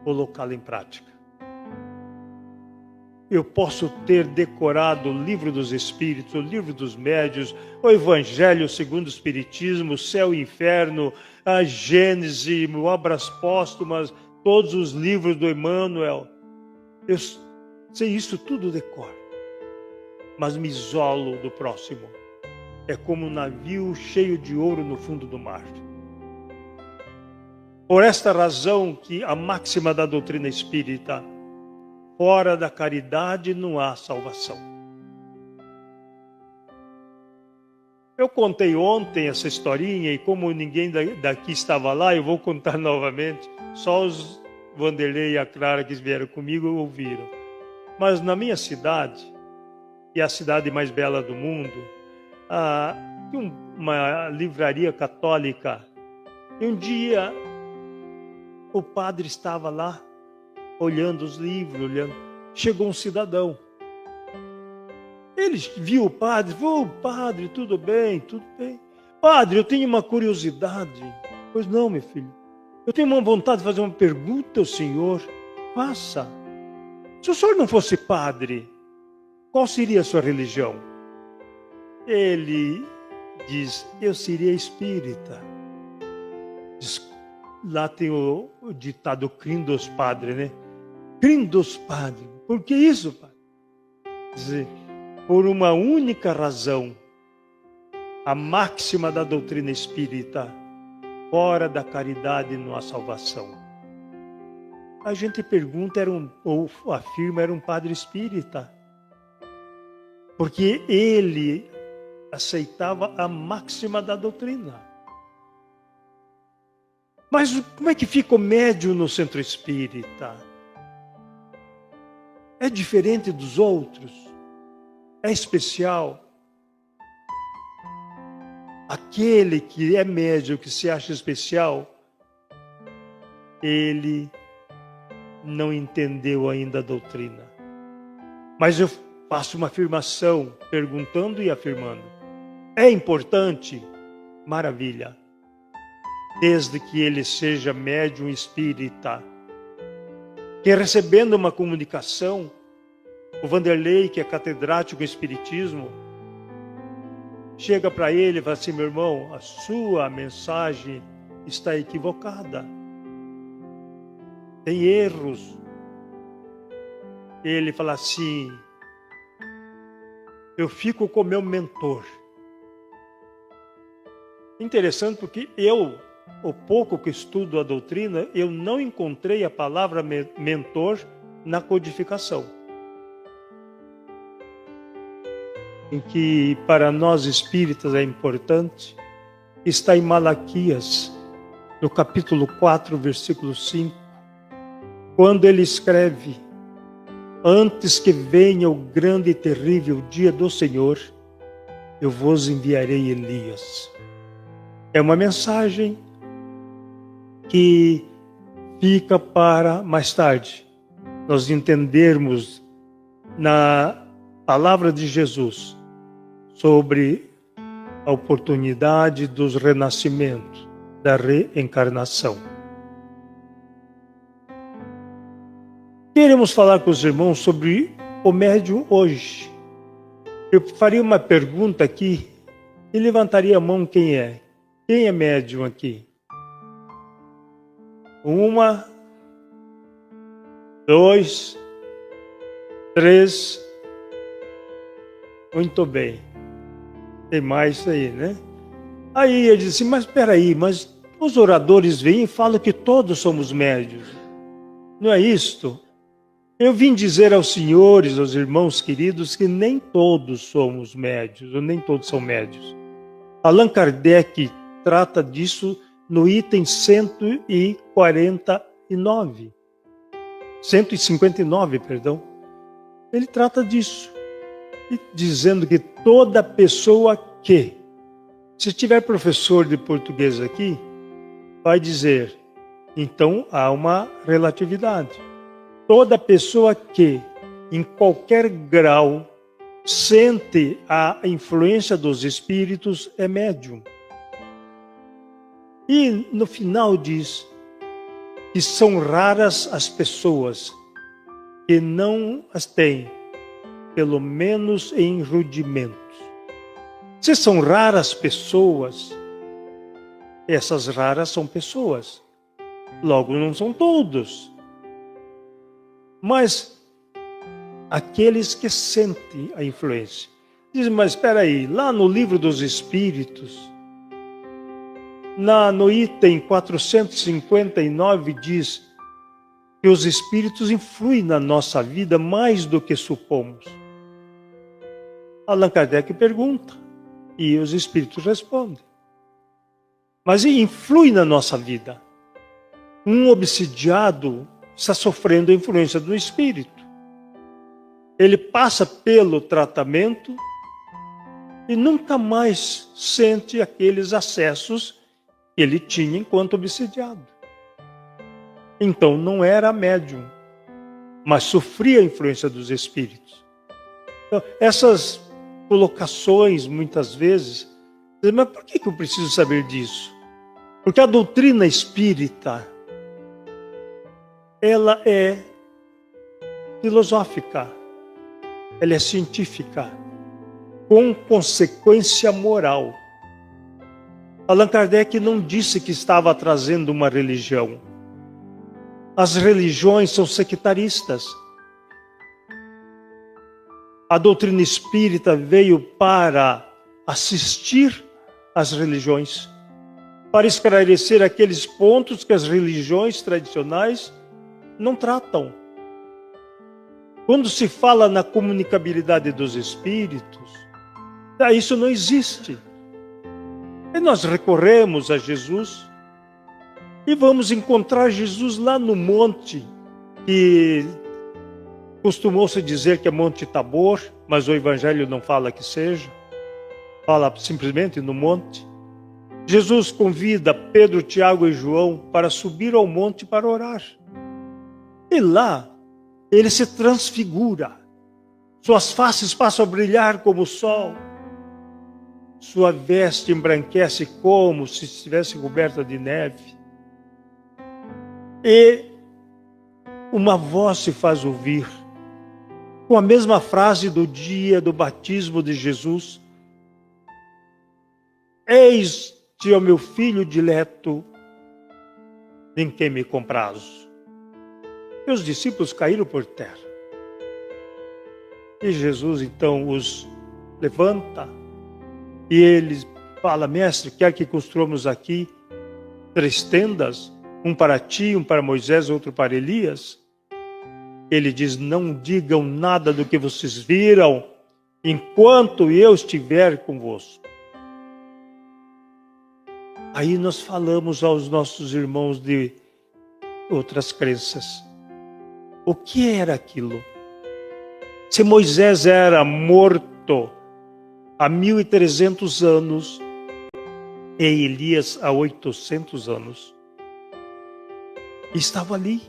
colocá-la em prática. Eu posso ter decorado o livro dos Espíritos, o livro dos Médiuns, o Evangelho segundo o Espiritismo, o Céu e o Inferno, a Gênese, Obras Póstumas, todos os livros do Emmanuel. Eu sei isso tudo de cor, mas me isolo do próximo. É como um navio cheio de ouro no fundo do mar. Por esta razão que a máxima da doutrina espírita, fora da caridade não há salvação. Eu contei ontem essa historinha e como ninguém daqui estava lá, eu vou contar novamente. Só os Vanderlei e a Clara que vieram comigo ouviram. Mas na minha cidade, que é a cidade mais bela do mundo, tinha uma livraria católica. E um dia o padre estava lá, olhando os livros, chegou um cidadão. Ele viu o padre, falou, padre, tudo bem, tudo bem. Padre, eu tenho uma curiosidade. Pois não, meu filho. Eu tenho uma vontade de fazer uma pergunta ao senhor. Faça. Se o senhor não fosse padre, qual seria a sua religião? Ele diz, eu seria espírita. Diz, lá tem o ditado Crindos Padre, né? Crindos Padre. Por que isso, padre? Dizer, por uma única razão, a máxima da doutrina espírita, fora da caridade não há salvação. A gente pergunta, ou afirma, era um padre espírita, porque ele aceitava a máxima da doutrina. Mas como é que fica o médium no centro espírita? É diferente dos outros? É especial? Aquele que é médium, que se acha especial, ele não entendeu ainda a doutrina. Mas eu faço uma afirmação, perguntando e afirmando. É importante? Maravilha. Desde que ele seja médium espírita, que recebendo uma comunicação, o Vanderlei, que é catedrático em espiritismo, chega para ele e fala assim, meu irmão, a sua mensagem está equivocada. Tem erros. Ele fala assim, eu fico com meu mentor. Interessante porque o pouco que estudo a doutrina, eu não encontrei a palavra mentor na codificação. Em que para nós espíritas é importante, está em Malaquias, no capítulo 4, versículo 5, quando ele escreve, antes que venha o grande e terrível dia do Senhor, eu vos enviarei Elias. É uma mensagem que fica para mais tarde nós entendermos na palavra de Jesus sobre a oportunidade dos renascimentos, da reencarnação. Queremos falar com os irmãos sobre o médium hoje. Eu faria uma pergunta aqui e levantaria a mão quem é. Quem é médium aqui? 1, 2, 3. Muito bem. Tem mais aí, né? Aí ele disse, mas espera aí, mas os oradores vêm e falam que todos somos médios. Não é isto? Eu vim dizer aos senhores, aos irmãos queridos, que nem todos somos médios, ou nem todos são médios. Allan Kardec trata disso no item 159. 159, perdão. Ele trata disso, dizendo que toda pessoa que, se tiver professor de português aqui, vai dizer, então há uma relatividade. Toda pessoa que, em qualquer grau, sente a influência dos espíritos é médium. E no final diz que são raras as pessoas que não as têm, pelo menos em rudimentos. Se são raras pessoas, essas raras são pessoas. Logo, não são todos. Mas aqueles que sentem a influência. Dizem, mas espera aí, lá no Livro dos Espíritos, no item 459 diz que os espíritos influem na nossa vida mais do que supomos. Allan Kardec pergunta e os espíritos respondem. Mas influi na nossa vida. Um obsidiado está sofrendo a influência do espírito. Ele passa pelo tratamento e nunca mais sente aqueles acessos que ele tinha enquanto obsidiado. Então não era médium, mas sofria a influência dos espíritos. Então, essas colocações, muitas vezes, mas por que eu preciso saber disso? Porque a doutrina espírita, ela é filosófica, ela é científica, com consequência moral. Allan Kardec não disse que estava trazendo uma religião. As religiões são sectaristas. A doutrina espírita veio para assistir às religiões, para esclarecer aqueles pontos que as religiões tradicionais não tratam. Quando se fala na comunicabilidade dos espíritos, isso não existe. E nós recorremos a Jesus e vamos encontrar Jesus lá no monte, que costumou-se dizer que é Monte Tabor, mas o Evangelho não fala que seja, fala simplesmente no monte. Jesus convida Pedro, Tiago e João para subir ao monte para orar. E lá, ele se transfigura. Suas faces passam a brilhar como o sol. Sua veste embranquece como se estivesse coberta de neve. E uma voz se faz ouvir, com a mesma frase do dia do batismo de Jesus. Este é o meu filho dileto, em quem me comprazo. E os discípulos caíram por terra. E Jesus então os levanta e ele fala, mestre, quer que construamos aqui 3 tendas, um para ti, um para Moisés, outro para Elias? Ele diz, não digam nada do que vocês viram, enquanto eu estiver convosco. Aí nós falamos aos nossos irmãos de outras crenças. O que era aquilo? Se Moisés era morto há 1300 anos e Elias há 800 anos, Estava ali.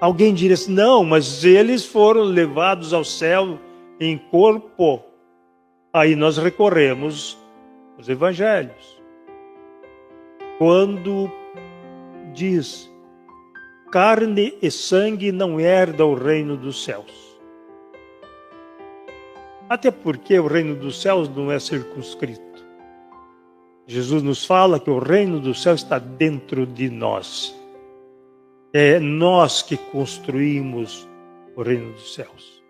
Alguém diria assim, não, mas eles foram levados ao céu em corpo. Aí nós recorremos aos evangelhos. Quando diz, carne e sangue não herdam o reino dos céus. Até porque o reino dos céus não é circunscrito. Jesus nos fala que o reino dos céus está dentro de nós. É nós que construímos o reino dos céus.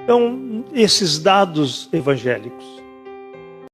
Então, esses dados evangélicos